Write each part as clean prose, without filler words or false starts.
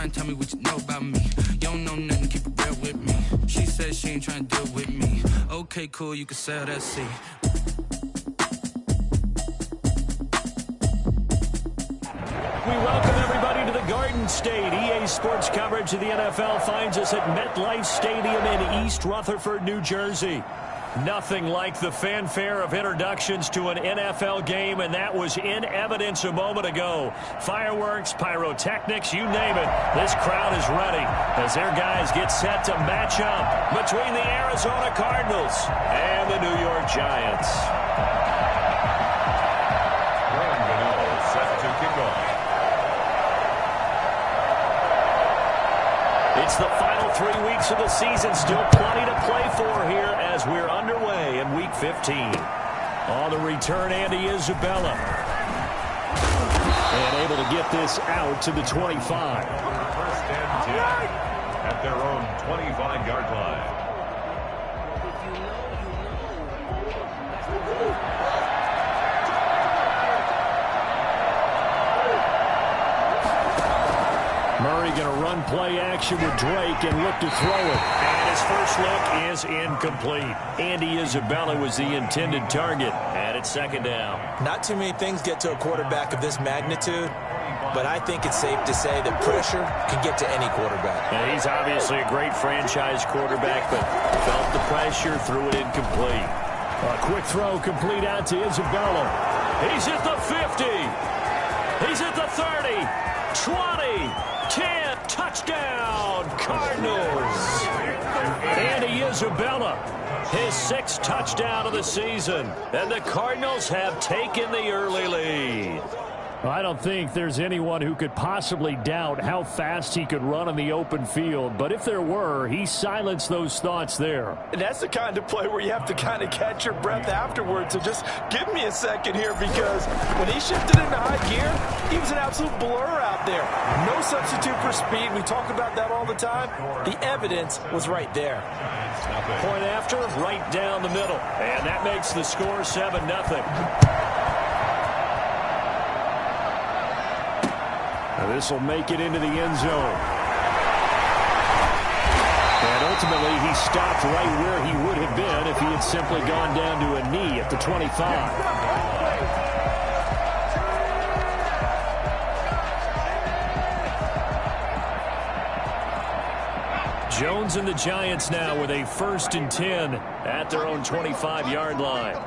mind, tell me what you know about me. You don't know nothing, keep it real with me. She said she ain't trying to deal with me. Okay, cool, you can sell that seat. We welcome everybody to the Garden State. EA Sports coverage of the NFL finds us at MetLife Stadium in East Rutherford, New Jersey. Nothing like the fanfare of introductions to an NFL game, and that was in evidence a moment ago. Fireworks, pyrotechnics, you name it. This crowd is ready as their guys get set to match up between the Arizona Cardinals and the New York Giants. Set to kick off. It's the final 3 weeks of the season. Still plenty to play for here as we're underway in Week 15. On the return, Andy Isabella. And able to get this out to the 25. First and 10 at their own 25-yard line. Murray going to run play action with Drake and look to throw it. And his first look is incomplete. Andy Isabella was the intended target. And it's second down. Not too many things get to a quarterback of this magnitude, but I think it's safe to say that pressure can get to any quarterback. And he's obviously a great franchise quarterback, but felt the pressure, threw it incomplete. A quick throw complete out to Isabella. He's at the 50. He's at the 30. 20. 10, touchdown, Cardinals. Andy Isabella, his 6th touchdown of the season. And the Cardinals have taken the early lead. I don't think there's anyone who could possibly doubt how fast he could run in the open field. But if there were, he silenced those thoughts there. And that's the kind of play where you have to kind of catch your breath afterwards. So just give me a second here, because when he shifted into high gear, he was an absolute blur out there. No substitute for speed. We talk about that all the time. The evidence was right there. Point after, right down the middle. And that makes the score 7-0. This will make it into the end zone. And ultimately, he stopped right where he would have been if he had simply gone down to a knee at the 25. Jones and the Giants now with a 1st and 10 at their own 25-yard line.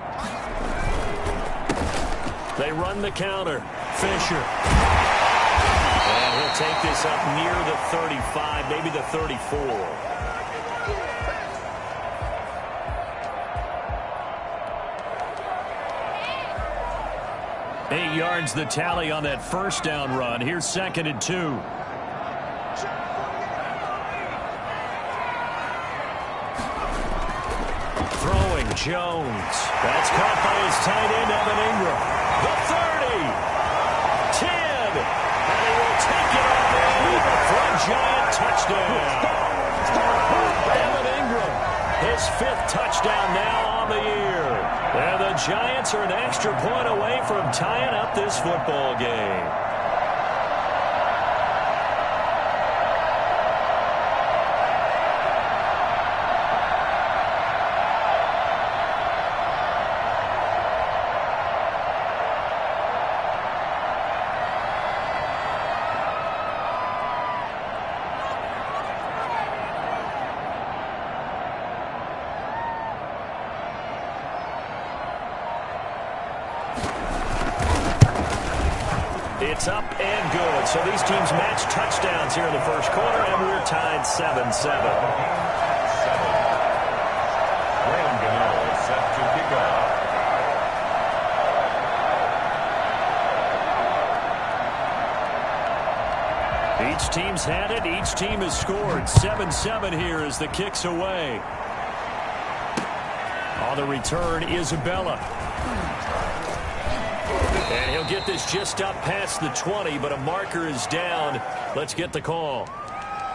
They run the counter. Fisher. And he'll take this up near the 35, maybe the 34. Eight yards the tally on that first down run. Here's 2nd and 2. Throwing Jones. That's caught by his tight end, Evan Ingram. The 30. 10. And he will take it on for a Giant touchdown. Evan Ingram, his 5th touchdown now on the year. And the Giants are an extra point away from tying up this football game. It's up and good. So these teams match touchdowns here in the first quarter, and we're tied 7-7. Graham Gano set to kick off. Each team's had it. Each team has scored. 7-7 here as the kick's away. On the return, Isabella. And he'll get this just up past the 20, but a marker is down. Let's get the call.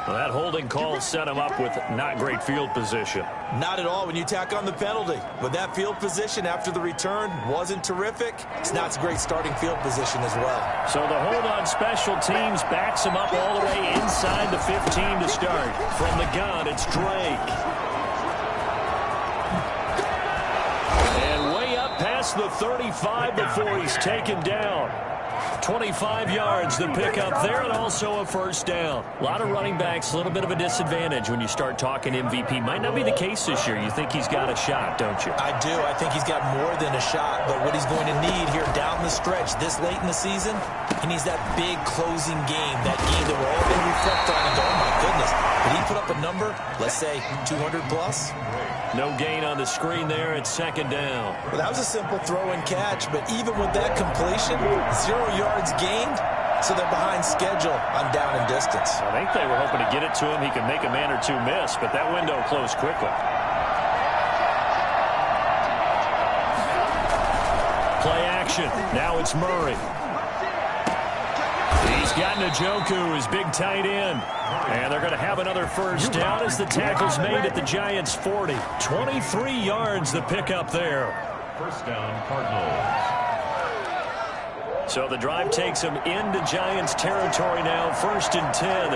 Well, that holding call set him up with not great field position. Not at all when you tack on the penalty. But that field position after the return wasn't terrific. It's not a great starting field position as well. So the hold on special teams backs him up all the way inside inside the 15 to start. From the gun, it's Drake. And way up past the 35 before he's taken down. 25 yards the pickup there, and also a first down. A lot of running backs, a little bit of a disadvantage when you start talking MVP. Might not be the case this year. You think he's got a shot, don't you? I do. I think he's got more than a shot, but what he's going to need here down the stretch this late in the season, he needs that big closing game, that game that we're all going to reflect on and go, oh my goodness, did he put up a number, let's say 200 plus? No gain on the screen there. It's second down. Well, that was a simple throw and catch, but even with that completion, 0 yards gained, so they're behind schedule on down and distance. I think they were hoping to get it to him. He could make a man or two miss, but that window closed quickly. Play action. Now it's Murray. He's got Njoku, his big tight end. And they're going to have another first down as the tackle's made at the Giants' 40. 23 yards the pickup there. First down, Cardinals. So the drive takes them into Giants territory now. 1st and 10,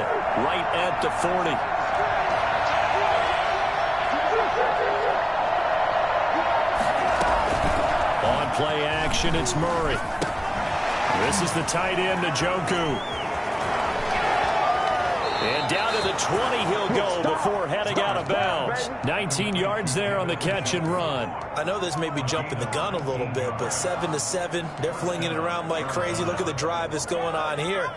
right at the 40. On play action, it's Murray. This is the tight end, Njoku. And down to the 20 he'll go before heading out of bounds. 19 yards there on the catch and run. I know this may be jumping the gun a little bit, but 7-7, they're flinging it around like crazy. Look at the drive that's going on here.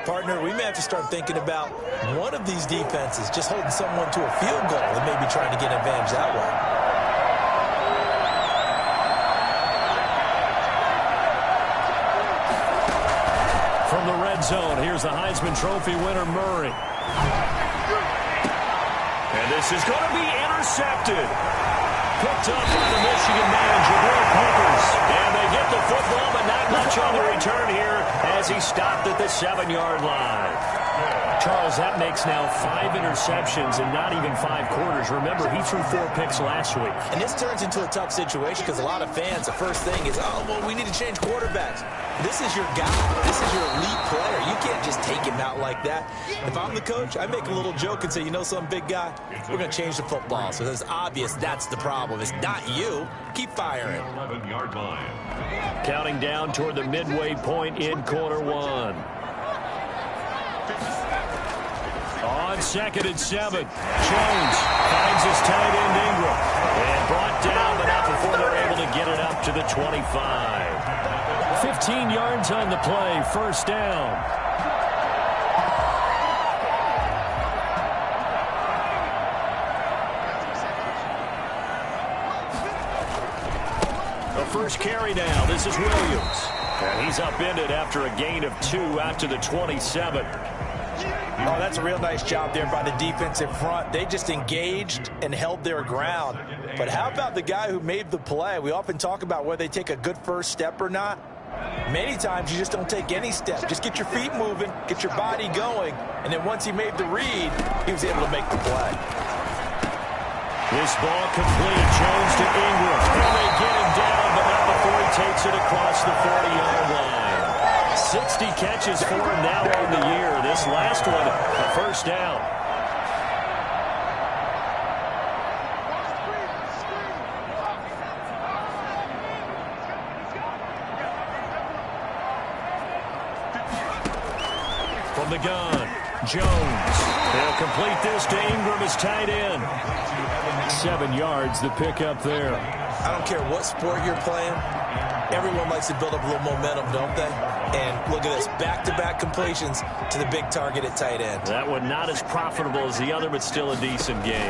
Partner, we may have to start thinking about one of these defenses just holding someone to a field goal and maybe trying to get an advantage that way. From the red zone, here's the Heisman Trophy winner, Murray. And this is going to be intercepted. Picked up by the Michigan man, Jabril Peppers. And they get the football, but not much on the return here as he stopped at the 7-yard line. Charles, that makes now 5 interceptions and not even 5 quarters. Remember, he threw 4 picks last week. And this turns into a tough situation because a lot of fans, the first thing is, oh, well, we need to change quarterbacks. This is your guy. This is your elite player. You can't just take him out like that. If I'm the coach, I make a little joke and say, you know something, big guy? We're going to change the football. So it's obvious that's the problem. It's not you. Keep firing. 11-yard line. Counting down toward the midway point in quarter one. On 2nd and 7, Jones finds his tight end Ingram. And brought down, but not before they're able to get it up to the 25. 15 yards on the play, first down. The first carry now, this is Williams. And he's upended after a gain of 2 out to the 27. Oh, that's a real nice job there by the defensive front. They just engaged and held their ground. But how about the guy who made the play? We often talk about whether they take a good first step or not. Many times you just don't take any step. Just get your feet moving, get your body going, and then once he made the read, he was able to make the play. This ball complete. Jones to Ingram. And they get him down, but not before he takes it across the 40-yard line. 60 catches for him now on the year. This last one, a first down. From the gun, Jones. They'll complete this to Ingram as tight end. 7 yards, the pickup there. I don't care what sport you're playing. Everyone likes to build up a little momentum, don't they? And look at this, back-to-back completions to the big target at tight end. That one not as profitable as the other, but still a decent gain.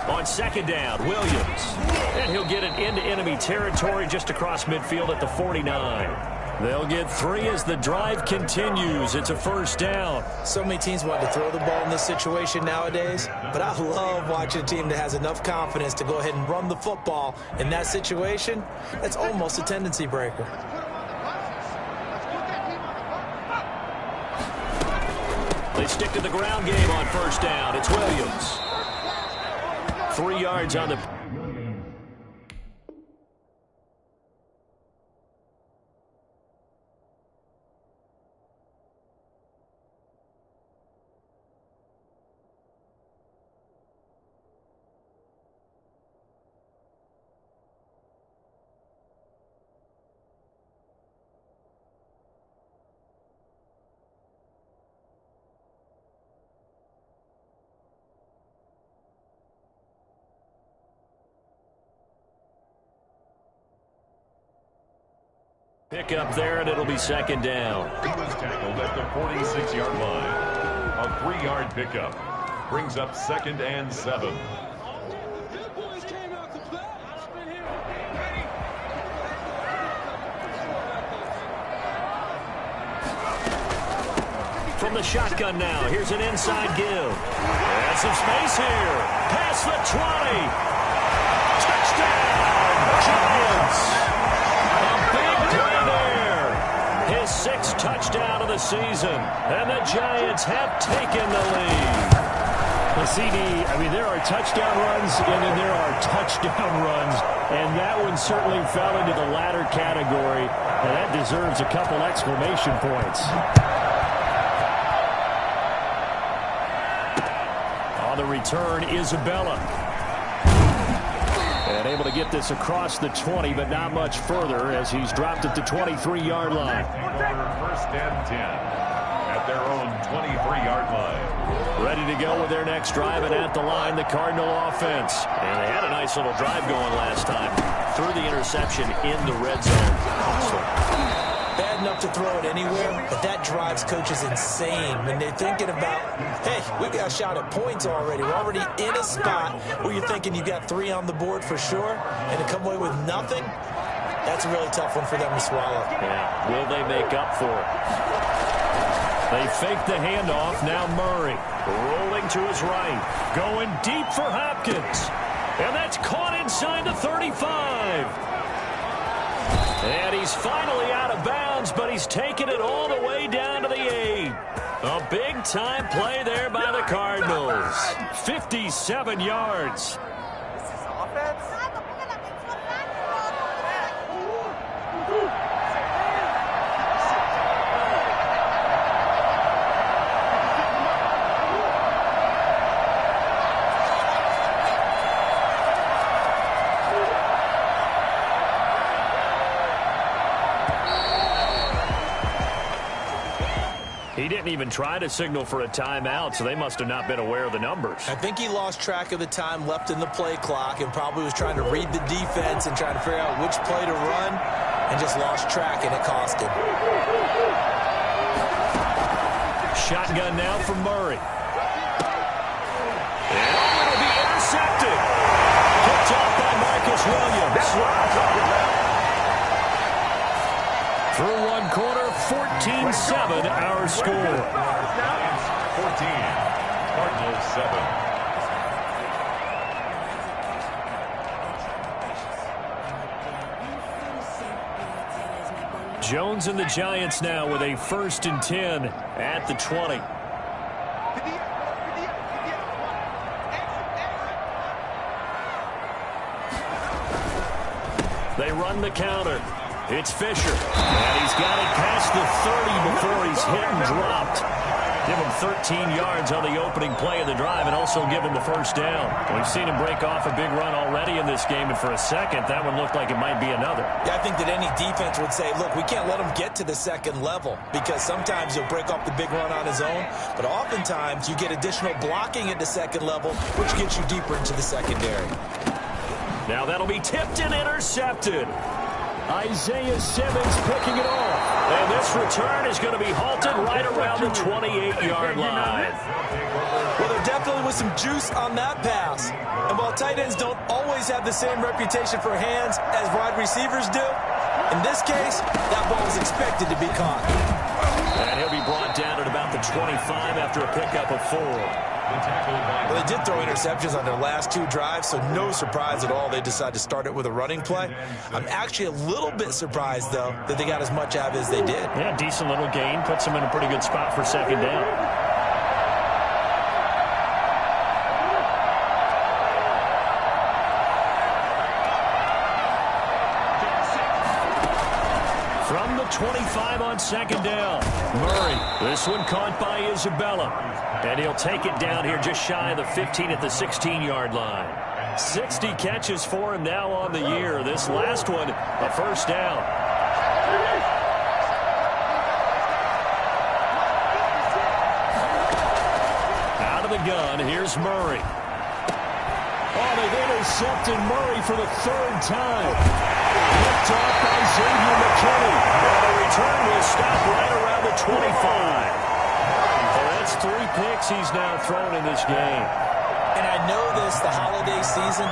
On 2nd down, Williams. And he'll get it into enemy territory just across midfield at the 49. They'll get 3 as the drive continues. It's a first down. So many teams want to throw the ball in this situation nowadays, but I love watching a team that has enough confidence to go ahead and run the football in that situation. That's almost a tendency breaker. They stick to the ground game on first down. It's Williams. 3 yards on the... Pick up there, and it'll be second down. He was tackled at the 46-yard line. A 3-yard pickup brings up 2nd and 7. From the shotgun now, here's an inside give. And some space here. Past the 20. Touchdown, Giants. A big play there. His 6th touchdown of the season. And the Giants have taken the lead. Well, CD, I mean, there are touchdown runs and then there are touchdown runs. And that one certainly fell into the latter category. And that deserves a couple exclamation points. The return, Isabella. And able to get this across the 20, but not much further as he's dropped it to 23-yard line. 1st and 10 at their own 23-yard line. Ready to go with their next drive, and at the line, the Cardinal offense. And they had a nice little drive going last time. Threw the interception in the red zone. Bad enough to throw it anywhere, but that drives coaches insane when they're thinking about, hey, we've got a shot at points already. We're already in a spot where you're thinking you got 3 on the board for sure, and to come away with nothing, that's a really tough one for them to swallow. Yeah, will they make up for it? They fake the handoff. Now Murray rolling to his right, going deep for Hopkins. And that's caught inside the 35. And he's finally out of bounds, but he's taken it all the way down to the 8. A big-time play there by the Cardinals. 57 yards. This is offense? He didn't even try to signal for a timeout, so they must have not been aware of the numbers. I think he lost track of the time left in the play clock and probably was trying to read the defense and trying to figure out which play to run and just lost track, and it cost him. Shotgun now from Murray. And it'll be intercepted. Picked off by Marcus Williams. That's what I'm talking about. Through one quarter, 14-7 our score. 14, Cardinals 7. Jones and the Giants now with a 1st and 10 at the 20. They run the counter. It's Fisher. And he's got it past the 30 before he's hit and dropped. Give him 13 yards on the opening play of the drive and also give him the 1st down. We've seen him break off a big run already in this game, and for a second, that one looked like it might be another. Yeah, I think that any defense would say, look, we can't let him get to the 2nd level because sometimes he'll break off the big run on his own, but oftentimes you get additional blocking at the 2nd level, which gets you deeper into the secondary. Now that'll be tipped and intercepted. Isaiah Simmons picking it off. And this return is going to be halted right around the 28-yard line. Well, there definitely was some juice on that pass. And while tight ends don't always have the same reputation for hands as wide receivers do, in this case, that ball was expected to be caught. And he'll be brought down at about the 25 after a pickup of 4. Well, they did throw interceptions on their last 2 drives, so no surprise at all they decided to start it with a running play. I'm actually a little bit surprised, though, that they got as much out of it as they did. Yeah, decent little gain. Puts them in a pretty good spot for 2nd down. From the 25 on 2nd down. Murray, this one caught by Isabella. And he'll take it down here just shy of the 15 at the 16-yard line. 60 catches for him now on the year. This last one, a 1st down. Out of the gun, here's Murray. Oh, they've intercepted Murray for the 3rd time. Picked off by Xavier McKinney. And the return will stop right around the 25. So that's 3 picks he's now thrown in this game. And I know this, the holiday season,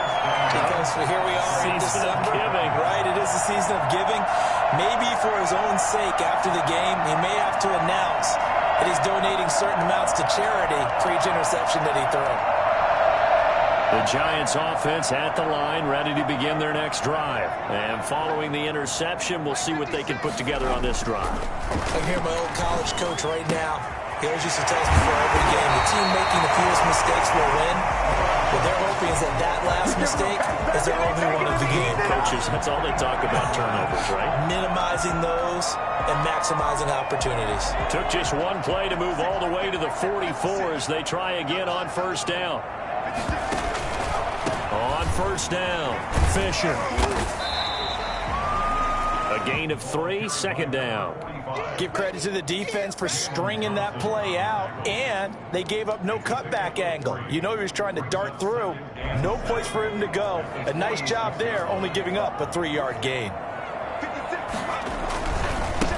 because here we are in Season of December. giving. Right, it is the season of giving. Maybe for his own sake after the game, he may have to announce that he's donating certain amounts to charity for each interception that he threw. The Giants offense at the line, ready to begin their next drive. And following the interception, we'll see what they can put together on this drive. I hear my old college coach right now. He always used to tell us before every game, the team making the fewest mistakes will win. What they're hoping is that last mistake is their only one of the game. Coaches, that's all they talk about, turnovers, right? Minimizing those and maximizing opportunities. Took just one play to move all the way to the 44 as they try again on first down. On first down, Fisher. A gain of 3, second down. Give credit to the defense for stringing that play out, and they gave up no cutback angle. You know he was trying to dart through. No place for him to go. A nice job there, only giving up a 3-yard gain.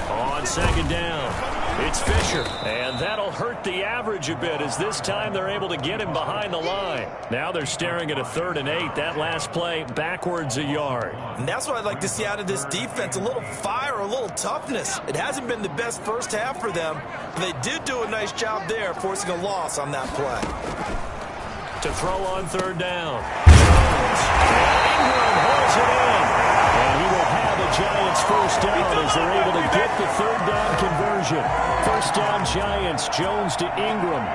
On second down, it's Fisher. And that'll hurt the average a bit as this time they're able to get him behind the line. Now they're staring at a 3rd and 8. That last play backwards a yard. And that's what I'd like to see out of this defense, a little fire, a little toughness. It hasn't been the best first half for them, but they did do a nice job there, forcing a loss on that play. To throw on 3rd down. Jones. Ingram holds it in. And he will have a Giants first down as they're able to get the 3rd down conversion. First down Giants, Jones to Ingram.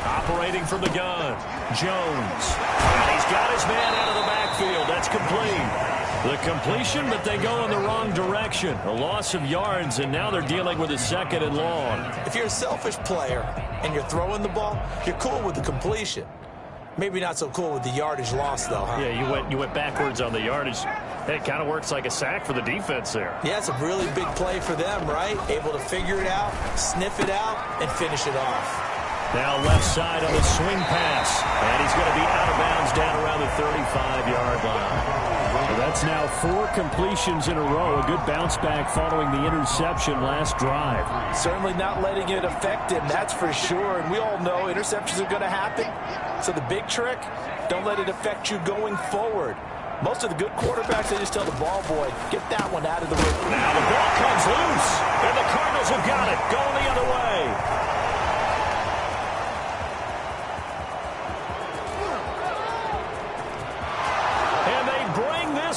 Operating from the gun, Jones. And he's got his man out of the backfield. That's complete. The completion, but they go in the wrong direction. A loss of yards, and now they're dealing with a 2nd and long. If you're a selfish player and you're throwing the ball, you're cool with the completion. Maybe not so cool with the yardage loss, though, huh? Yeah, you went backwards on the yardage. It kind of works like a sack for the defense there. Yeah, it's a really big play for them, right? Able to figure it out, sniff it out, and finish it off. Now left side on the swing pass. And he's going to be out of bounds down around the 35-yard line. Well, that's now 4 completions in a row. A good bounce back following the interception last drive. Certainly not letting it affect him, that's for sure. And we all know interceptions are going to happen. So the big trick, don't let it affect you going forward. Most of the good quarterbacks, they just tell the ball boy, get that one out of the room. Now the ball comes loose. And the Cardinals have got it. Going the other way.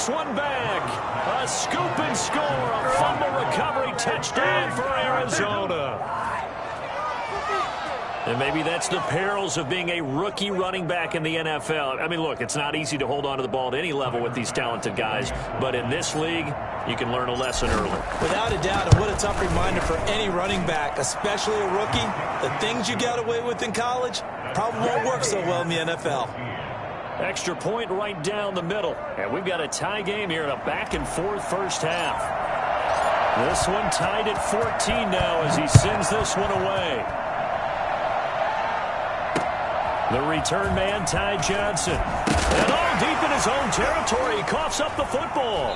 One back. A scoop and score. A fumble recovery touchdown for Arizona. And maybe that's the perils of being a rookie running back in the NFL. I mean, look, it's not easy to hold on to the ball at any level with these talented guys. But in this league, you can learn a lesson early. Without a doubt, and what a tough reminder for any running back, especially a rookie. The things you got away with in college probably won't work so well in the NFL. Extra point right down the middle. And we've got a tie game here in a back-and-forth first half. This one tied at 14 now as he sends this one away. The return man, Ty Johnson. And all deep in his own territory, he coughs up the football.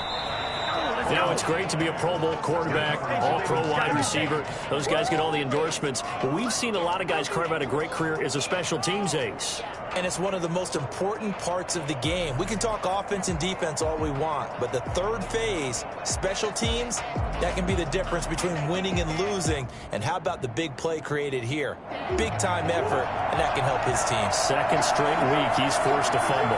You know, it's great to be a Pro Bowl quarterback, all-pro wide receiver. Those guys get all the endorsements. But we've seen a lot of guys carve out a great career as a special teams ace. And it's one of the most important parts of the game. We can talk offense and defense all we want, but the third phase, special teams, that can be the difference between winning and losing. And how about the big play created here? Big-time effort, and that can help his team. Second straight week, he's forced to fumble.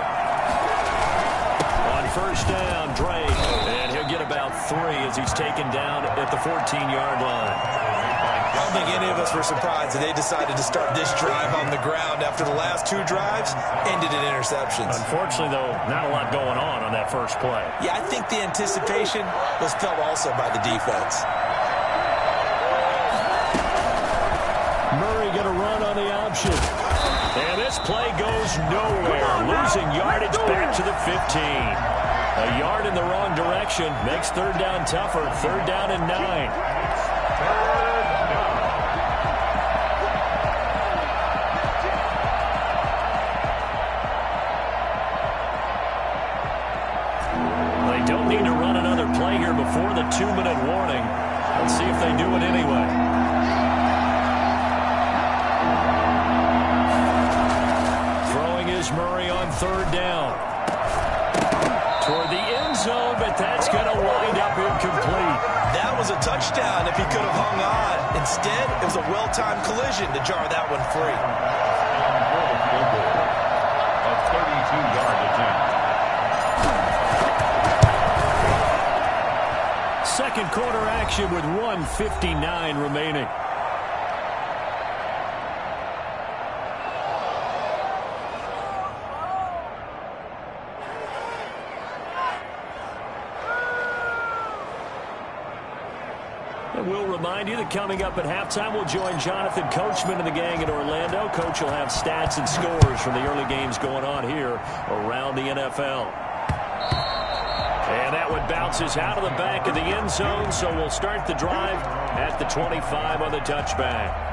On first down, Drake, and he'll get about 3 as he's taken down at the 14-yard line. I don't think any of us were surprised that they decided to start this drive on the ground after the last 2 drives ended in interceptions. Unfortunately, though, not a lot going on that first play. Yeah, I think the anticipation was felt also by the defense. Murray going to run on the option. And this play goes nowhere, losing yardage back to the 15. A yard in the wrong direction makes third down tougher. Third down and 9. don't need to run another play here before the 2-minute warning. Let's see if they do it anyway. Throwing is Murray on 3rd down. Toward the end zone, but that's going to wind up incomplete. That was a touchdown if he could have hung on. Instead, it was a well-timed collision to jar that one free. A 32-yard attempt. Second quarter action with 1:59 remaining. And we'll remind you that coming up at halftime, we'll join Jonathan Coachman and the gang in Orlando. Coach will have stats and scores from the early games going on here around the NFL. And that one bounces out of the back of the end zone, so we'll start the drive at the 25 on the touchback.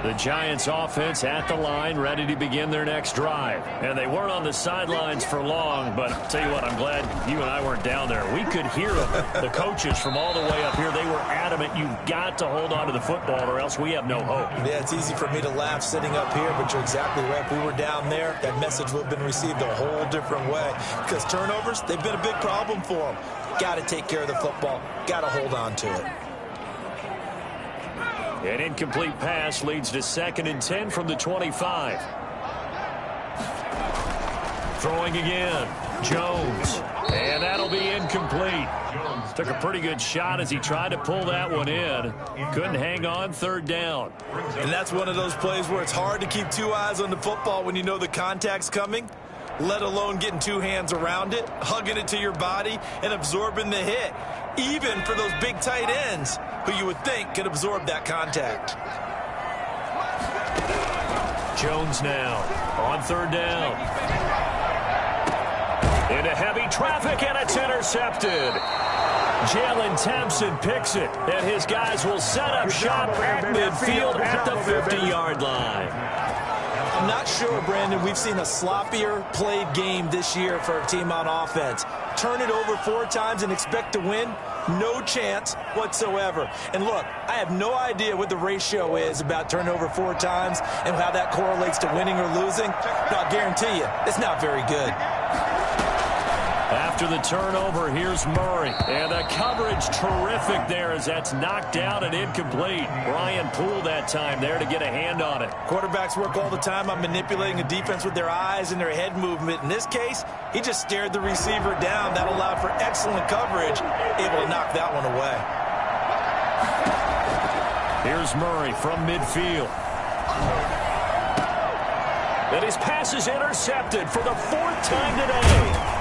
The Giants offense at the line, ready to begin their next drive. And they weren't on the sidelines for long, but I'll tell you what, I'm glad you and I weren't down there. We could hear the coaches from all the way up here. They were adamant, you've got to hold on to the football or else we have no hope. Yeah, it's easy for me to laugh sitting up here, but you're exactly right. If we were down there, that message would have been received a whole different way. Because turnovers, they've been a big problem for them. Got to take care of the football. Got to hold on to it. An incomplete pass leads to 2nd and 10 from the 25. Throwing again. Jones. And that'll be incomplete. Took a pretty good shot as he tried to pull that one in. Couldn't hang on 3rd down. And that's one of those plays where it's hard to keep 2 eyes on the football when you know the contact's coming, let alone getting 2 hands around it, hugging it to your body, and absorbing the hit. Even for those big tight ends who you would think could absorb that contact. Jones now on 3rd down. Into heavy traffic, and it's intercepted. Jalen Thompson picks it, and his guys will set up shop at midfield at the 50-yard line. I'm not sure, Brandon, we've seen a sloppier played game this year for a team on offense. Turn it over 4 times and expect to win? No chance whatsoever. And look, I have no idea what the ratio is about turnover 4 times and how that correlates to winning or losing. But I'll guarantee you, it's not very good. After the turnover, here's Murray. And the coverage terrific there as that's knocked down and incomplete. Ryan Poole that time there to get a hand on it. Quarterbacks work all the time on manipulating a defense with their eyes and their head movement. In this case, he just stared the receiver down. That allowed for excellent coverage, able to knock that one away. Here's Murray from midfield. And his pass is intercepted for the 4th time today.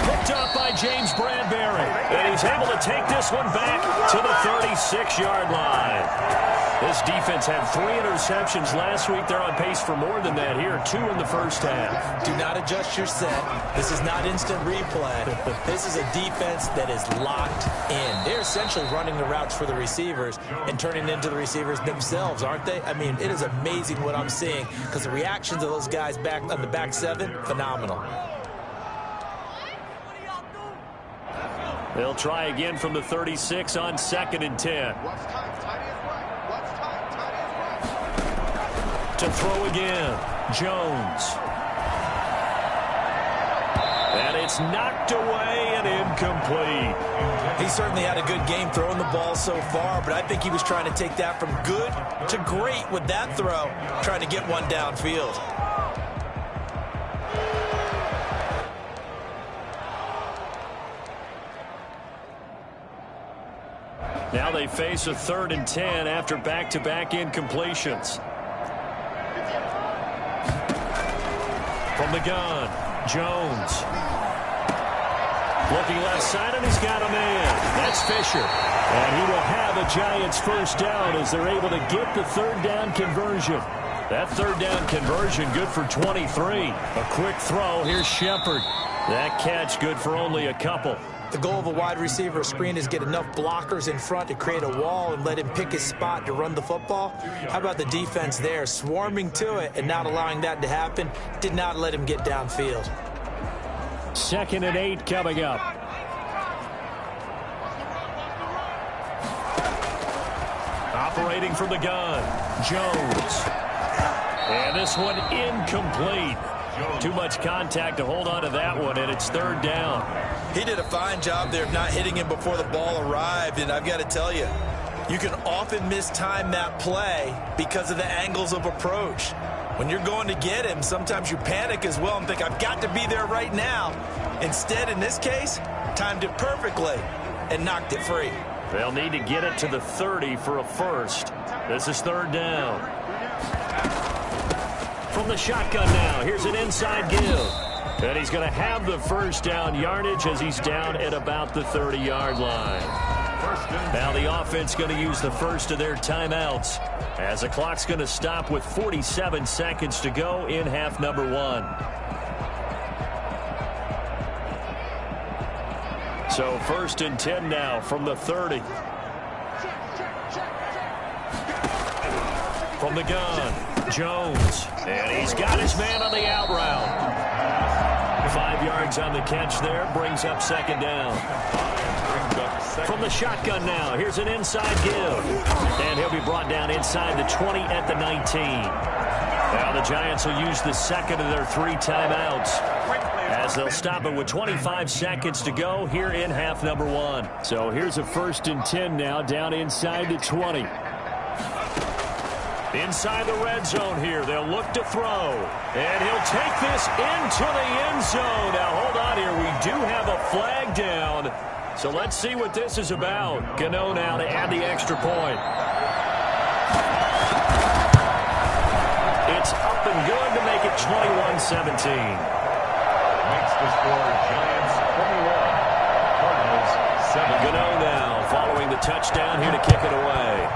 Picked up by James Bradbury. And he's able to take this one back to the 36-yard line. This defense had 3 interceptions last week. They're on pace for more than that here. 2 in the first half. Do not adjust your set. This is not instant replay. This is a defense that is locked in. They're essentially running the routes for the receivers and turning into the receivers themselves, aren't they? I mean, it is amazing what I'm seeing because the reactions of those guys back on the back 7, phenomenal. They'll try again from the 36 on 2nd and 10. To throw again, Jones. And it's knocked away and incomplete. He certainly had a good game throwing the ball so far, but I think he was trying to take that from good to great with that throw, trying to get one downfield. Now they face a 3rd and 10 after back-to-back incompletions. From the gun, Jones. Looking left side, and he's got a man. That's Fisher. And he will have a Giants 1st down as they're able to get the 3rd down conversion. That 3rd down conversion good for 23. A quick throw. Here's Shepard. That catch good for only a couple. The goal of a wide receiver screen is get enough blockers in front to create a wall and let him pick his spot to run the football. How about the defense there, swarming to it and not allowing that to happen? Did not let him get downfield. 2nd and 8 coming up. Operating from the gun, Jones. And this one incomplete. Too much contact to hold on to that one, and it's 3rd down. He did a fine job there of not hitting him before the ball arrived, and I've got to tell you, you can often mistime that play because of the angles of approach. When you're going to get him, sometimes you panic as well and think, I've got to be there right now. Instead, in this case, timed it perfectly and knocked it free. They'll need to get it to the 30 for a first. This is 3rd down. From the shotgun now, here's an inside give. And he's going to have the first down yardage as he's down at about the 30-yard line. Now the offense going to use the first of their timeouts as the clock's going to stop with 47 seconds to go in half number 1. So 1st and 10 now from the 30. From the gun, Jones. And he's got his man on the out route. 5 yards on the catch there, brings up 2nd down. From the shotgun now, here's an inside give. And he'll be brought down inside the 20 at the 19. Now the Giants will use the 2nd of their 3 timeouts as they'll stop it with 25 seconds to go here in half number 1. So here's a 1st and 10 now down inside the 20. Inside the red zone here, they'll look to throw. And he'll take this into the end zone. Now hold on here, we do have a flag down. So let's see what this is about. Gano now to add the extra point. It's up and good to make it 21-17. Makes the score Giants 21, Cardinals 7. Gano now following the touchdown here to kick it away.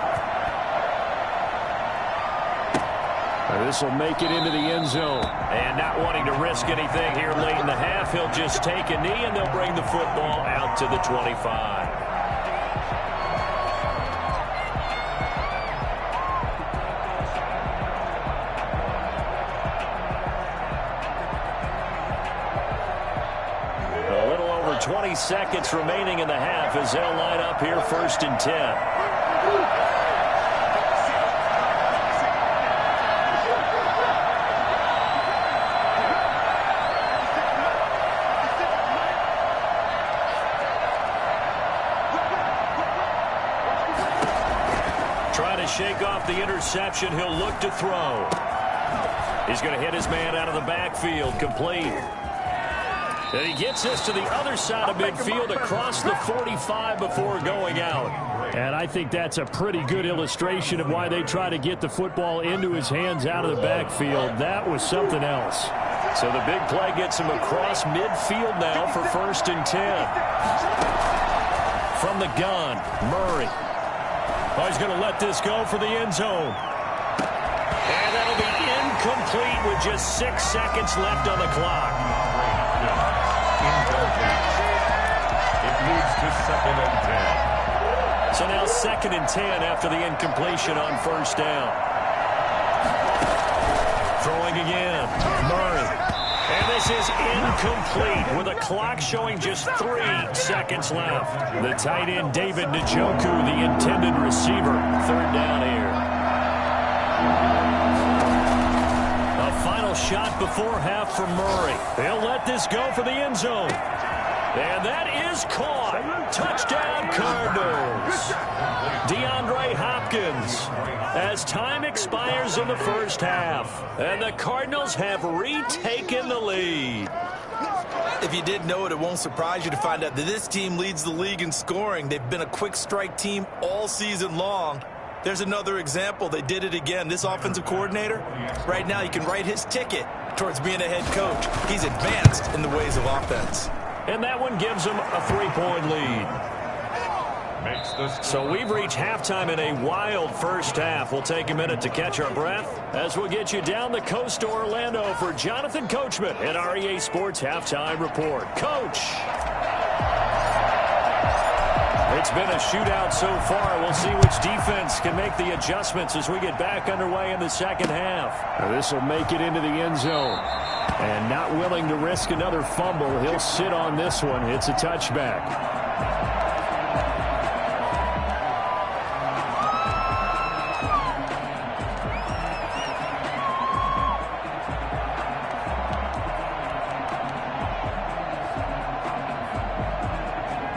This will make it into the end zone. And not wanting to risk anything here late in the half, he'll just take a knee and they'll bring the football out to the 25. A little over 20 seconds remaining in the half as they'll line up here 1st and 10. Shake off the interception. He'll look to throw. He's going to hit his man out of the backfield. Complete. And he gets this to the other side of midfield across the 45 before going out. And I think that's a pretty good illustration of why they try to get the football into his hands out of the backfield. That was something else. So the big play gets him across midfield now for 1st and 10. From the gun, Murray. Oh, he's going to let this go for the end zone. And that'll be incomplete with just 6 seconds left on the clock. Incomplete. It leads to 2nd and 10. So now 2nd and 10 after the incompletion on 1st down. Throwing again. Murray. And this is incomplete with a clock showing just 3 seconds left. The tight end, David Njoku, the intended receiver. 3rd down here. A final shot before half from Murray. He'll let this go for the end zone. And that is caught. Touchdown, Cardinals. DeAndre Hopkins. As time expires in the 1st half. And the Cardinals have retaken the lead. If you didn't know it, it won't surprise you to find out that this team leads the league in scoring. They've been a quick strike team all season long. There's another example. They did it again. This offensive coordinator, right now you can write his ticket towards being a head coach. He's advanced in the ways of offense. And that one gives them a 3-point lead. So we've reached halftime in a wild 1st half. We'll take a minute to catch our breath as we'll get you down the coast to Orlando for Jonathan Coachman at our EA Sports Halftime Report. Coach! It's been a shootout so far. We'll see which defense can make the adjustments as we get back underway in the second half. This will make it into the end zone. And not willing to risk another fumble, he'll sit on this one. It's a touchback.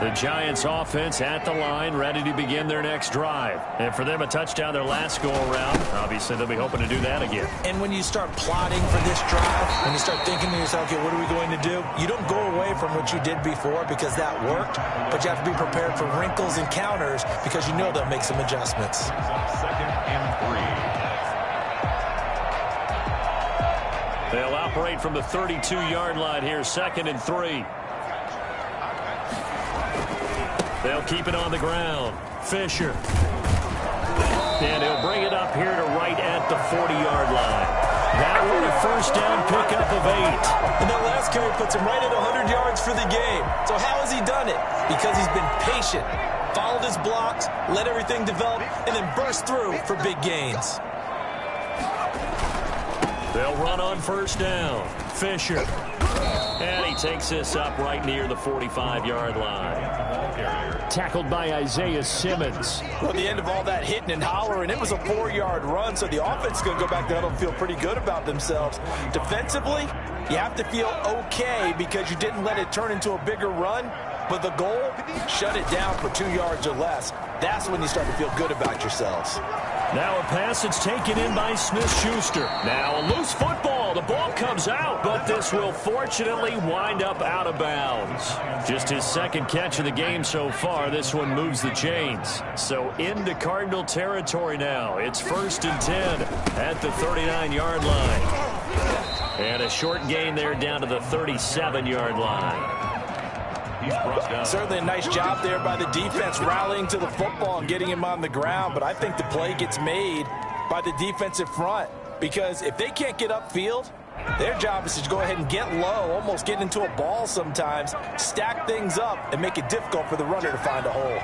The Giants offense at the line, ready to begin their next drive. And for them, a touchdown their last go-around. Obviously, they'll be hoping to do that again. And when you start plotting for this drive, when you start thinking to yourself, okay, what are we going to do? You don't go away from what you did before because that worked, but you have to be prepared for wrinkles and counters because you know they'll make some adjustments. Second and 3. They'll operate from the 32-yard line here, 2nd and 3. They'll keep it on the ground. Fisher. And he'll bring it up here to right at the 40-yard line. That one a first down pickup of 8. And that last carry puts him right at 100 yards for the game. So how has he done it? Because he's been patient, followed his blocks, let everything develop, and then burst through for big gains. They'll run on first down. Fisher. And he takes this up right near the 45-yard line. Tackled by Isaiah Simmons. Well, at the end of all that hitting and hollering, it was a 4-yard run, so the offense is going to go back to huddle and feel pretty good about themselves. Defensively, you have to feel okay because you didn't let it turn into a bigger run, but the goal, shut it down for 2 yards or less. That's when you start to feel good about yourselves. Now a pass that's taken in by Smith-Schuster. Now a loose football. The ball comes out, but this will fortunately wind up out of bounds. Just his second catch of the game so far. This one moves the chains. So into Cardinal territory now. It's 1st and 10 at the 39-yard line. And a short gain there down to the 37-yard line. Certainly a nice job there by the defense rallying to the football and getting him on the ground, but I think the play gets made by the defensive front because if they can't get upfield, their job is to go ahead and get low, almost get into a ball sometimes, stack things up, and make it difficult for the runner to find a hole.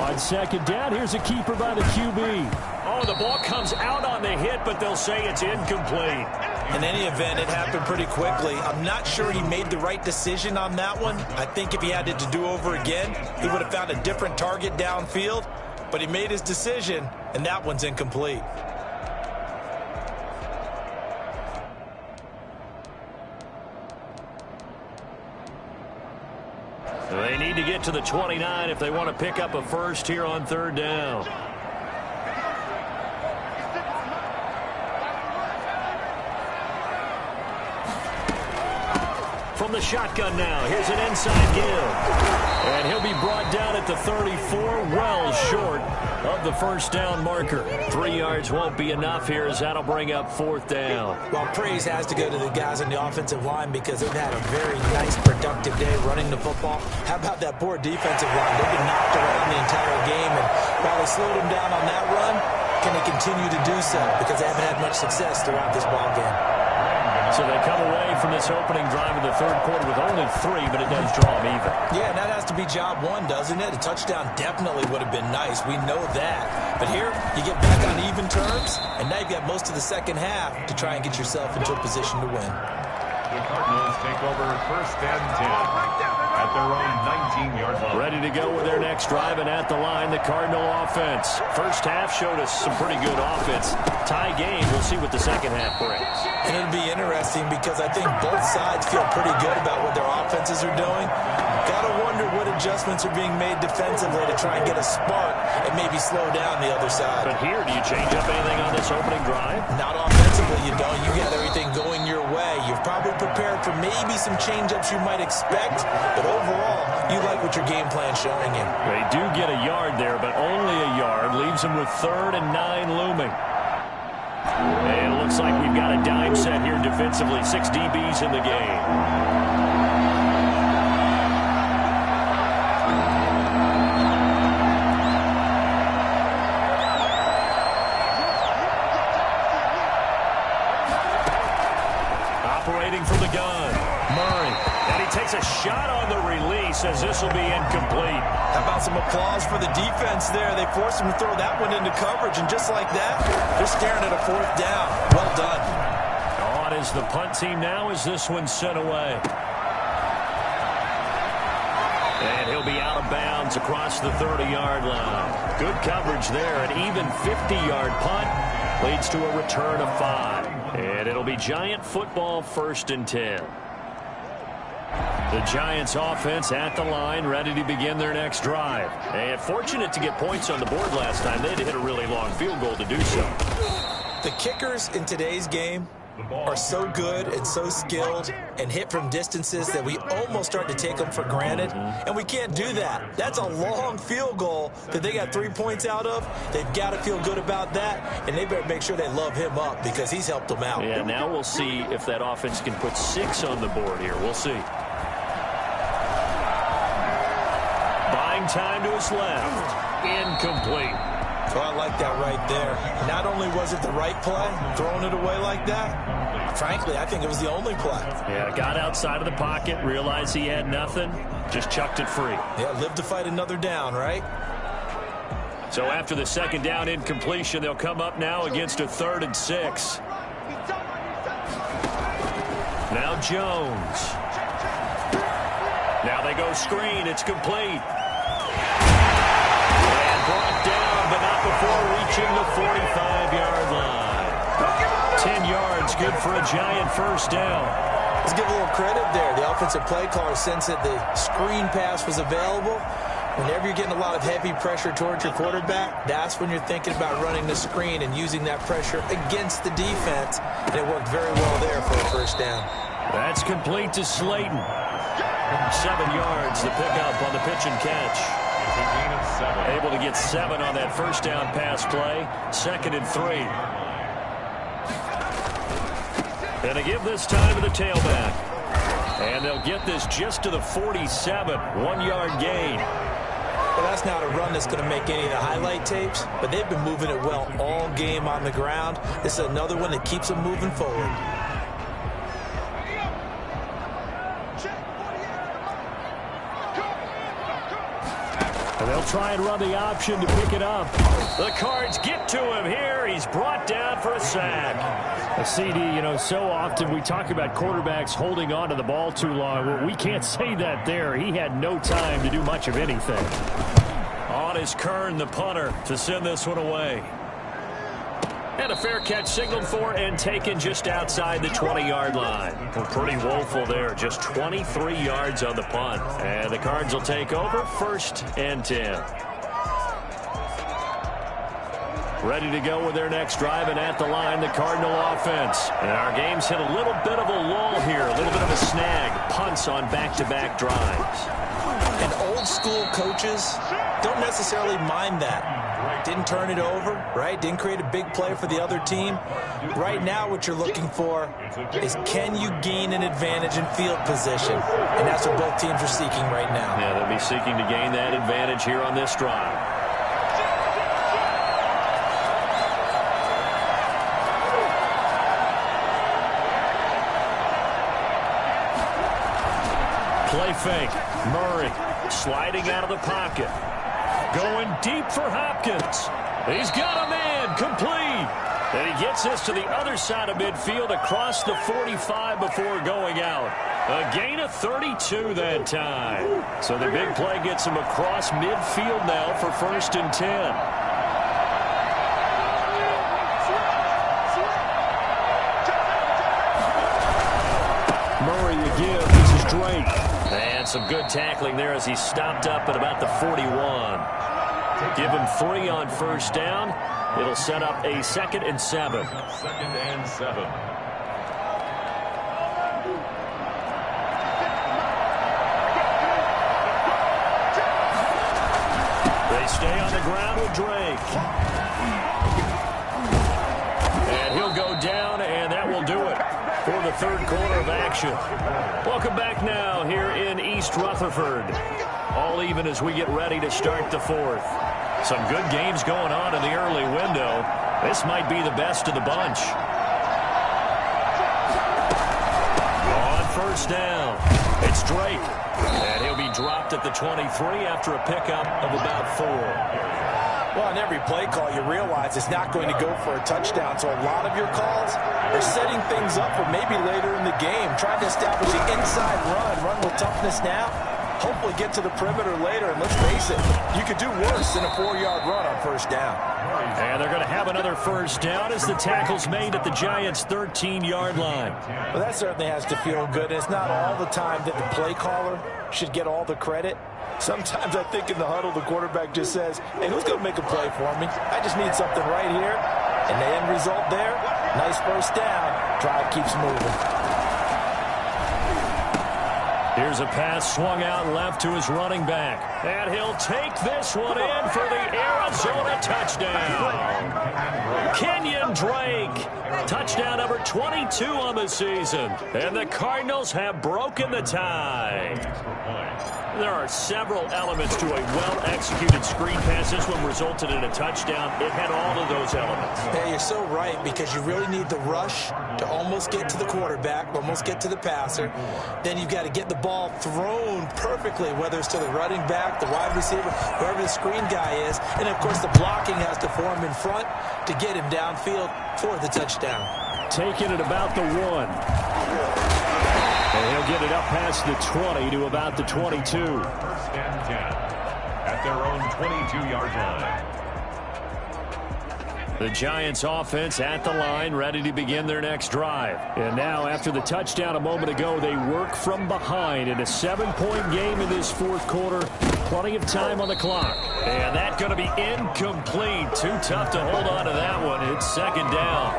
On second down, here's a keeper by the QB. Oh, the ball comes out on the hit, but they'll say it's incomplete. In any event, it happened pretty quickly. I'm not sure he made the right decision on that one. I think if he had it to do over again, he would have found a different target downfield. But he made his decision, and that one's incomplete. They need to get to the 29 if they want to pick up a first here on 3rd down. From the shotgun now, here's an inside give. And he'll be brought down at the 34, well short of the first down marker. 3 yards won't be enough here as that'll bring up 4th down. Well, praise has to go to the guys on the offensive line because they've had a very nice, productive day running the football. How about that poor defensive line? They've been knocked around the entire game, and while they slowed them down on that run, can they continue to do so? Because they haven't had much success throughout this ball game. So they come away from this opening drive in the 3rd quarter with only 3, but it does draw them even. Yeah, and that has to be job one, doesn't it? A touchdown definitely would have been nice. We know that. But here, you get back on even terms, and now you've got most of the second half to try and get yourself into a position to win. The Cardinals take over 1st and 10 at their own 19-yard line. Ready to go with their next drive, and at the line, the Cardinal offense. First half showed us some pretty good offense. Tie game, we'll see what the second half brings. And it'll be interesting because I think both sides feel pretty good about what their offenses are doing. Gotta wonder what adjustments are being made defensively to try and get a spark and maybe slow down the other side. But here, do you change up anything on this opening drive? Not offensively, you don't. You got everything going your way. You've probably prepared for maybe some change-ups you might expect, but overall, you like what your game plan's showing you. They do get a yard there, but only a yard. Leaves them with 3rd and 9 looming. And it looks like we've got a dime set here defensively. 6 DBs in the game. Operating from the gun. takes a shot on the release as this will be incomplete. How about some applause for the defense there? They forced him to throw that one into coverage, and just like that, they're staring at a 4th down. Well done. On is the punt team now as this one's sent away. And he'll be out of bounds across the 30-yard line. Good coverage there. An even 50-yard punt leads to a return of 5. And it'll be Giant football 1st and 10. The Giants offense at the line, ready to begin their next drive. And fortunate to get points on the board last time. They had to hit a really long field goal to do so. The kickers in today's game are so good and so skilled and hit from distances that we almost start to take them for granted, and we can't do that. That's a long field goal that they got 3 points out of. They've got to feel good about that, and they better make sure they love him up because he's helped them out. Yeah, now we'll see if that offense can put 6 on the board here. We'll see. Buying time to his left. Incomplete. Well, I like that right there. Not only was it the right play, throwing it away like that, frankly, I think it was the only play. Yeah, got outside of the pocket, realized he had nothing, just chucked it free. Yeah, live to fight another down, right? So after the 2nd down incompletion, they'll come up now against a 3rd and 6. Now Jones. Now they go screen. It's complete. And brought down, but not before reaching the 45-yard line. 10 yards, good for a Giant 1st down. Let's give a little credit there. The offensive play caller sensed that the screen pass was available. Whenever you're getting a lot of heavy pressure towards your quarterback, that's when you're thinking about running the screen and using that pressure against the defense. And it worked very well there for a 1st down. That's complete to Slayton. 7 yards, the pickup on the pitch and catch. Able to get 7 on that 1st down pass play. 2nd and 3. And they give this time to the tailback. And they'll get this just to the 47. 1-yard gain. Well, that's not a run that's going to make any of the highlight tapes, but they've been moving it well all game on the ground. This is another one that keeps them moving forward. And they'll try and run the option to pick it up. The Cards get to him here. He's brought down for a sack. A CD, you know, so often we talk about quarterbacks holding on to the ball too long. Well, we can't say that there. He had no time to do much of anything. On is Kern, the punter, to send this one away. And a fair catch signaled for and taken just outside the 20-yard line. Well, pretty woeful there. Just 23 yards on the punt. And the Cards will take over 1st and 10. Ready to go with their next drive, and at the line, the Cardinal offense. And our game's hit a little bit of a lull here, a little bit of a snag. Punts on back-to-back drives. And old-school coaches don't necessarily mind that. Didn't turn it over, right? Didn't create a big play for the other team. Right now, what you're looking for is can you gain an advantage in field position? And that's what both teams are seeking right now. Yeah, they'll be seeking to gain that advantage here on this drive. Play fake. Murray sliding out of the pocket. Going deep for Hopkins. He's got a man. Complete. And he gets this to the other side of midfield across the 45 before going out. A gain of 32 that time. So the big play gets him across midfield now for 1st and 10. Murray to give. This is Drake. And some good tackling there as he stopped up at about the 41. Give him 3 on 1st down. It'll set up a 2nd and 7. 2nd and 7. They stay on the ground with Drake. And he'll go down, and that will do it for the 3rd quarter of action. Welcome back now here in East Rutherford. All even as we get ready to start the 4th. Some good games going on in the early window. This might be the best of the bunch. On 1st down. It's Drake. And he'll be dropped at the 23 after a pickup of about 4. Well, on every play call, you realize it's not going to go for a touchdown. So a lot of your calls are setting things up for maybe later in the game, trying to establish the inside run with toughness now, hopefully get to the perimeter later. And let's face it, you could do worse than a 4-yard run on first down. And they're going to have another first down as the tackle's made at the Giants' 13-yard line. Well, that certainly has to feel good. And it's not all the time that the play caller should get all the credit. Sometimes I think in the huddle, the quarterback just says, hey, who's going to make a play for me? I just need something right here. And the end result there, nice first down. Drive keeps moving. Here's a pass swung out left to his running back. And he'll take this one in for the Arizona touchdown. Kenyon Drake. Touchdown number 22 on the season. And the Cardinals have broken the tie. There are several elements to a well-executed screen pass. This one resulted in a touchdown. It had all of those elements. Hey, you're so right, because you really need the rush to almost get to the quarterback, almost get to the passer. Then you've got to get the ball thrown perfectly, whether it's to the running back, the wide receiver, whoever the screen guy is. And, of course, the blocking has to form in front to get him downfield for the touchdown. Taking it about the 1. And he'll get it up past the 20 to about the 22. First and 10 at their own 22-yard line. The Giants offense at the line, ready to begin their next drive. And now, after the touchdown a moment ago, they work from behind in a 7-point game in this fourth quarter. Plenty of time on the clock. And that's going to be incomplete. Too tough to hold on to that one. It's second down.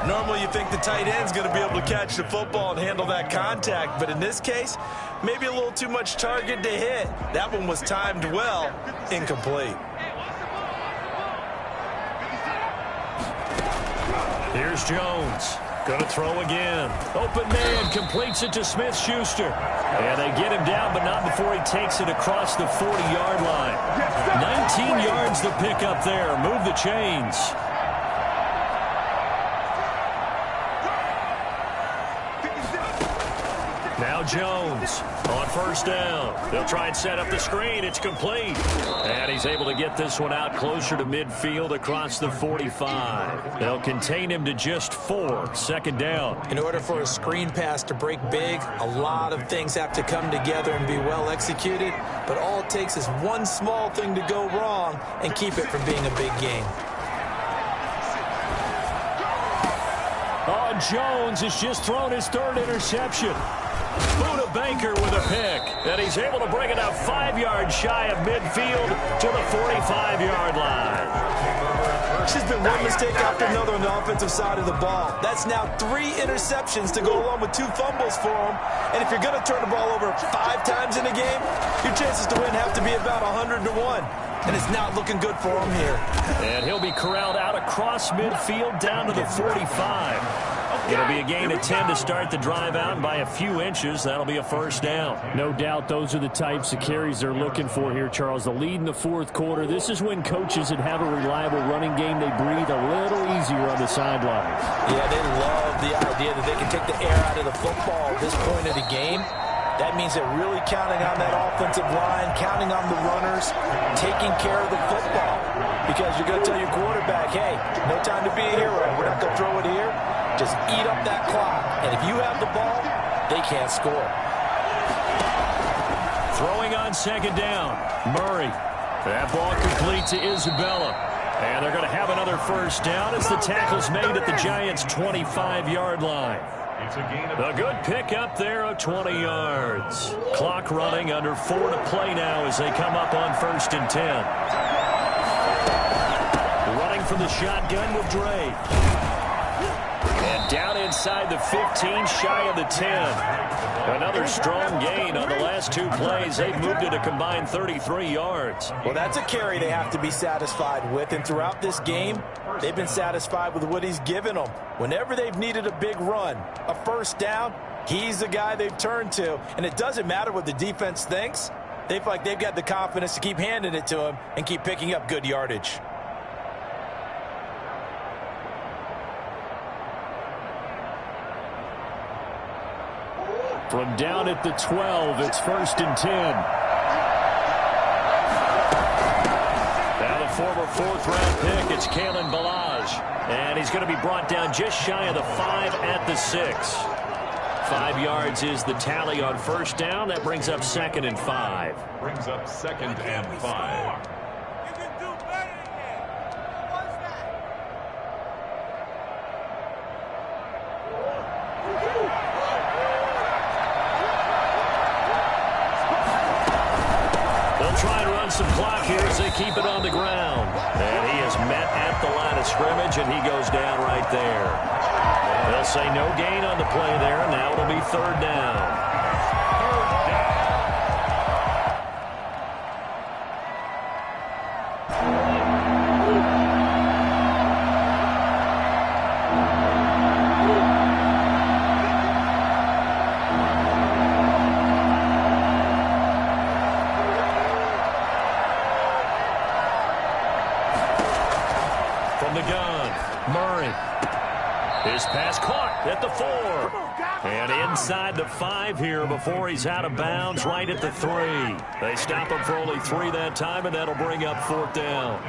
Normally you think the tight end's going to be able to catch the football and handle that contact, but in this case, maybe a little too much target to hit. That one was timed well, incomplete. Here's Jones. Going to throw again. Open man, completes it to Smith-Schuster. And they get him down, but not before he takes it across the 40-yard line. 19 yards to pick up there. Move the chains. Now Jones on first down. They'll try and set up the screen. It's complete. And he's able to get this one out closer to midfield across the 45. They'll contain him to just 4. Second down. In order for a screen pass to break big, a lot of things have to come together and be well executed. But all it takes is one small thing to go wrong and keep it from being a big game. Oh, Jones has just thrown his 3rd interception. Buda Baker with a pick, and he's able to bring it up 5 yards shy of midfield to the 45-yard line. It's just been one mistake after another on the offensive side of the ball. That's now 3 interceptions to go along with 2 fumbles for him. And if you're going to turn the ball over 5 times in a game, your chances to win have to be about 100 to 1. And it's not looking good for him here. And he'll be corralled out across midfield down to the 45. It'll be a gain of 10 to start the drive out, and by a few inches, that'll be a first down. No doubt those are the types of carries they're looking for here, Charles. The lead in the fourth quarter. This is when coaches that have a reliable running game, they breathe a little easier on the sidelines. Yeah, they love the idea that they can take the air out of the football at this point of the game. That means they're really counting on that offensive line, counting on the runners, taking care of the football. Because you're going to tell your quarterback, hey, no time to be a hero. We're not going to throw it here. Just eat up that clock. And if you have the ball, they can't score. Throwing on second down, Murray. That ball complete to Isabella. And they're going to have another first down as the tackle's made at the Giants' 25-yard line. A good pick up there of 20 yards. Clock running, under 4 to play now as they come up on 1st and 10. Running from the shotgun with Drake. And down inside the 15, shy of the 10. Another strong gain on the last 2 plays. They've moved it a combined 33 yards. Well, that's a carry they have to be satisfied with. And throughout this game, they've been satisfied with what he's given them. Whenever they've needed a big run, a first down, he's the guy they've turned to. And it doesn't matter what the defense thinks. They feel like they've got the confidence to keep handing it to him and keep picking up good yardage. From down at the 12, it's 1st and 10. Now the former 4th-round pick, it's Kalen Ballage. And he's going to be brought down just shy of the 5 at the 6. 5 yards is the tally on 1st down. That brings up 2nd and 5. Brings up 2nd and 5. Try and run some clock here as they keep it on the ground. And he is met at the line of scrimmage, and he goes down right there. They'll say no gain on the play there. Now it'll be 3rd down. His pass caught at the 4. And inside the 5 here before he's out of bounds right at the 3. They stop him for only 3 that time, and that'll bring up 4th down.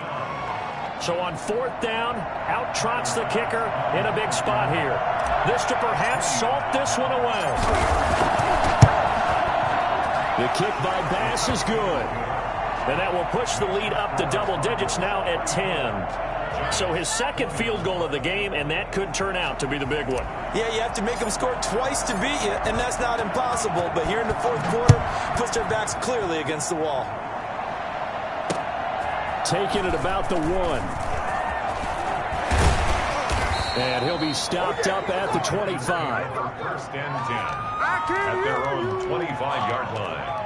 So on 4th down, out trots the kicker in a big spot here. This to perhaps salt this one away. The kick by Bass is good. And that will push the lead up to double digits now at 10. So his 2nd field goal of the game, and that could turn out to be the big one. Yeah, you have to make them score twice to beat you, and that's not impossible. But here in the 4th quarter, puts their backs clearly against the wall. Taking it about the 1. And he'll be stopped up at the 25. 1st and 10 at their own 25-yard line.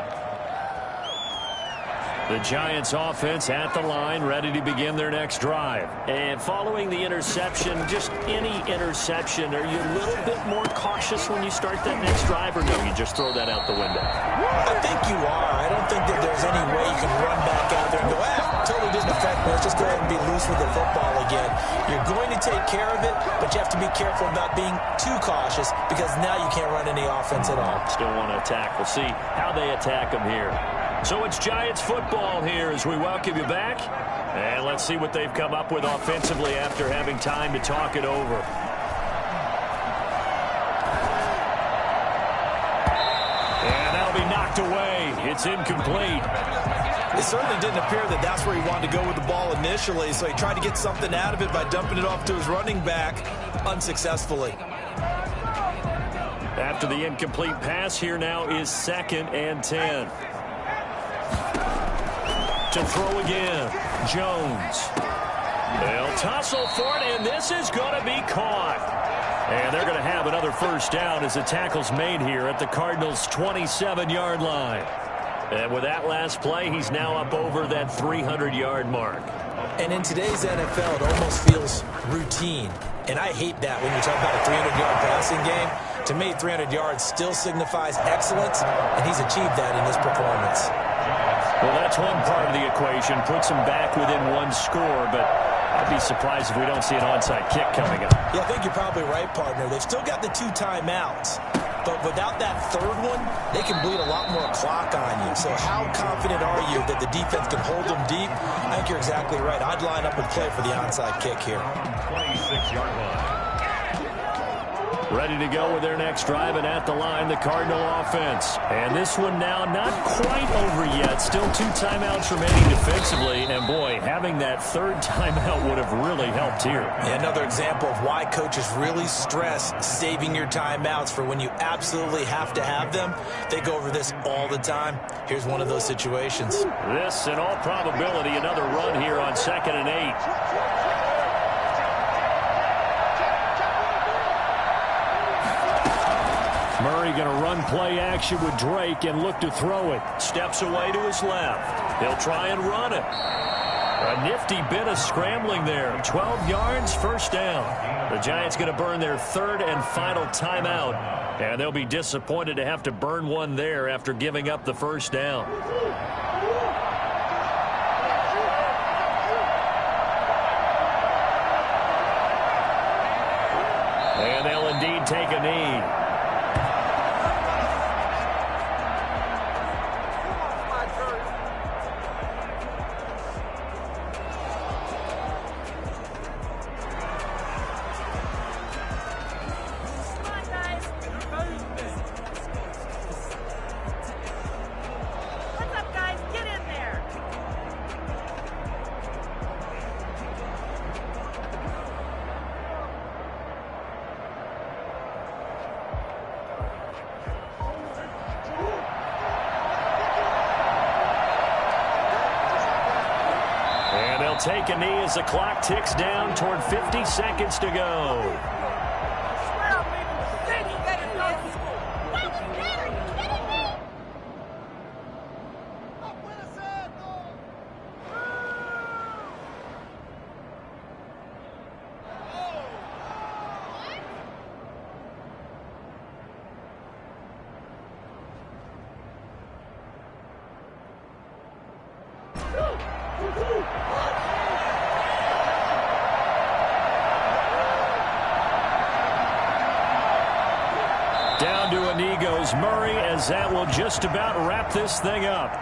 The Giants offense at the line, ready to begin their next drive. And following the interception, just any interception, are you a little bit more cautious when you start that next drive, or no, you just throw that out the window? I think you are. I don't think that there's any way you can run back out there and go, totally didn't affect me. Let's just go ahead and be loose with the football again. You're going to take care of it, but you have to be careful about being too cautious because now you can't run any offense at all. Still want to attack. We'll see how they attack them here. So it's Giants football here as we welcome you back. And let's see what they've come up with offensively after having time to talk it over. And that'll be knocked away. It's incomplete. It certainly didn't appear that that's where he wanted to go with the ball initially, so he tried to get something out of it by dumping it off to his running back unsuccessfully. After the incomplete pass, here now is 2nd and 10. To throw again, Jones. They'll tussle for it, and this is going to be caught. And they're going to have another 1st down as the tackle's made here at the Cardinals' 27-yard line. And with that last play, he's now up over that 300-yard mark. And in today's NFL, it almost feels routine. And I hate that when you talk about a 300-yard passing game. To me, 300 yards still signifies excellence, and he's achieved that in his performance. Well, that's one part of the equation. Puts him back within 1 score, but I'd be surprised if we don't see an onside kick coming up. Yeah, I think you're probably right, partner. They've still got the 2 timeouts. But without that 3rd one, they can bleed a lot more clock on you. So how confident are you that the defense can hold them deep? I think you're exactly right. I'd line up and play for the onside kick here. 26-yard line. Ready to go with their next drive, and at the line, the Cardinal offense. And this one now not quite over yet. Still 2 timeouts remaining defensively. And, boy, having that 3rd timeout would have really helped here. Yeah, another example of why coaches really stress saving your timeouts for when you absolutely have to have them. They go over this all the time. Here's one of those situations. This, in all probability, another run here on 2nd and 8. Murray going to run play action with Drake and look to throw it. Steps away to his left. He'll try and run it. A nifty bit of scrambling there. 12 yards, 1st down. The Giants going to burn their 3rd and final timeout. And they'll be disappointed to have to burn one there after giving up the 1st down. And they'll indeed take a knee. They'll take a knee as the clock ticks down toward 50 seconds to go. Down to a knee goes Murray, as that will just about wrap this thing up.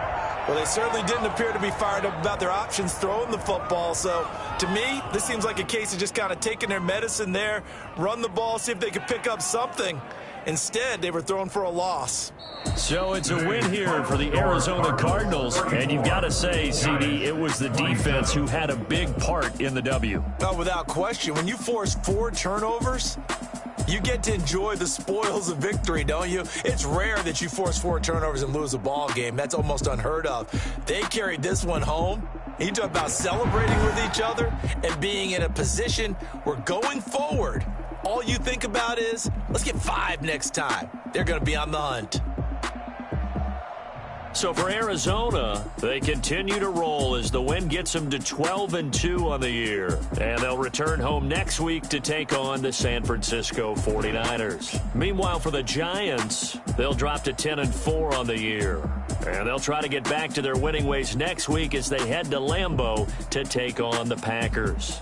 Well, they certainly didn't appear to be fired up about their options throwing the football. So, to me, this seems like a case of just kind of taking their medicine there, run the ball, see if they could pick up something. Instead, they were thrown for a loss. So it's a win here for the Arizona Cardinals. And you've got to say, CD, it was the defense who had a big part in the W. Oh, without question. When you force 4 turnovers, you get to enjoy the spoils of victory, don't you? It's rare that you force 4 turnovers and lose a ball game. That's almost unheard of. They carried this one home. You talk about celebrating with each other and being in a position where going forward, all you think about is, let's get 5 next time. They're going to be on the hunt. So for Arizona, they continue to roll as the win gets them to 12-2 on the year. And they'll return home next week to take on the San Francisco 49ers. Meanwhile, for the Giants, they'll drop to 10-4 on the year. And they'll try to get back to their winning ways next week as they head to Lambeau to take on the Packers.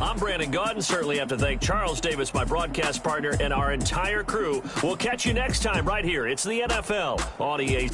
I'm Brandon Gaudin. Certainly have to thank Charles Davis, my broadcast partner, and our entire crew. We'll catch you next time right here. It's the NFL on EA.